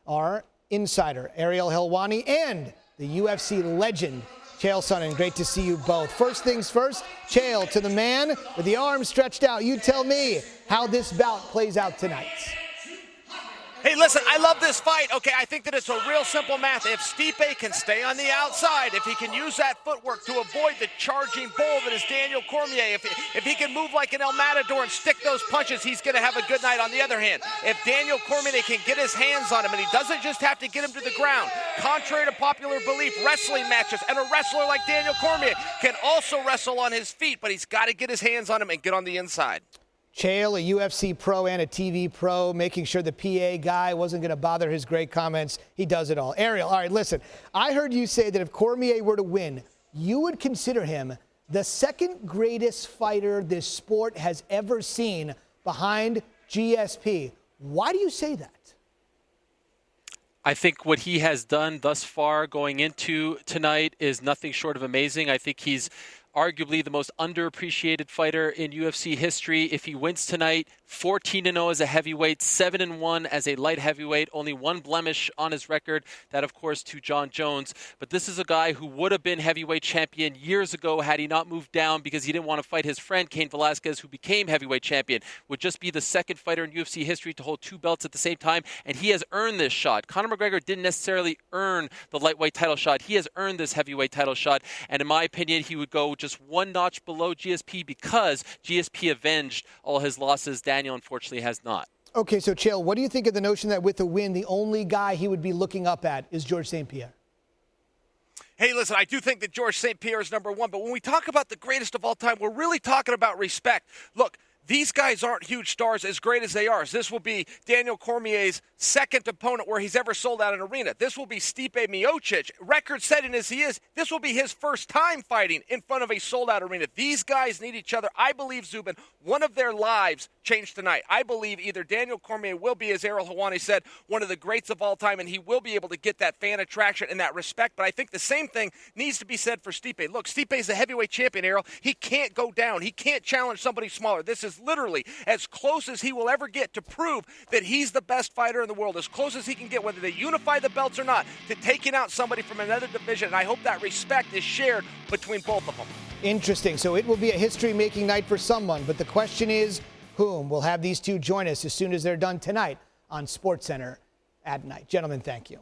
our insider, Ariel Helwani, and the UFC legend, Chael Sonnen. Great to see you both. First things first, Chael, to the man with the arms stretched out. You tell me how this bout plays out tonight. Hey, listen, I love this fight. Okay, I think that it's a real simple math. If Stipe can stay on the outside, if he can use that footwork to avoid the charging bull that is Daniel Cormier, if he can move like an El Matador and stick those punches, he's going to have a good night. On the other hand, if Daniel Cormier can get his hands on him, and he doesn't just have to get him to the ground, contrary to popular belief, wrestling matches, and a wrestler like Daniel Cormier can also wrestle on his feet, but he's got to get his hands on him and get on the inside. Chael, a UFC pro and a TV pro, making sure the PA guy wasn't going to bother his great comments. He does it all. Ariel, all right, listen. I heard you say that if Cormier were to win, you would consider him the second greatest fighter this sport has ever seen behind GSP. Why do you say that? I think what he has done thus far going into tonight is nothing short of amazing. I think he's arguably the most underappreciated fighter in UFC history. If he wins tonight, 14-0 as a heavyweight, 7-1 as a light heavyweight, only one blemish on his record, that of course to Jon Jones. But this is a guy who would have been heavyweight champion years ago had he not moved down because he didn't want to fight his friend Cain Velasquez, who became heavyweight champion. Would just be the second fighter in UFC history to hold two belts at the same time, and he has earned this shot. Conor McGregor didn't necessarily earn the lightweight title shot. He has earned this heavyweight title shot, and in my opinion, he would go just one notch below GSP because GSP avenged all his losses. Daniel, unfortunately, has not. Okay, so Chael, what do you think of the notion that with a win, the only guy he would be looking up at is Georges St-Pierre? Hey, listen, I do think that Georges St-Pierre is number one, but when we talk about the greatest of all time, we're really talking about respect. Look, these guys aren't huge stars, as great as they are. This will be Daniel Cormier's second opponent where he's ever sold out an arena. This will be Stipe Miocic. Record-setting as he is, this will be his first time fighting in front of a sold-out arena. These guys need each other. I believe, Zubin, one of their lives changed tonight. I believe either Daniel Cormier will be, as Ariel Helwani said, one of the greats of all time, and he will be able to get that fan attraction and that respect. But I think the same thing needs to be said for Stipe. Look, Stipe is a heavyweight champion, Ariel. He can't go down. He can't challenge somebody smaller. This is literally as close as he will ever get to prove that he's the best fighter in the world, as close as he can get, whether they unify the belts or not, to taking out somebody from another division. And I hope that respect is shared between both of them. Interesting. So it will be a history-making night for someone, but the question is whom? We'll have these two join us as soon as they're done tonight on SportsCenter at night. Gentlemen, thank you.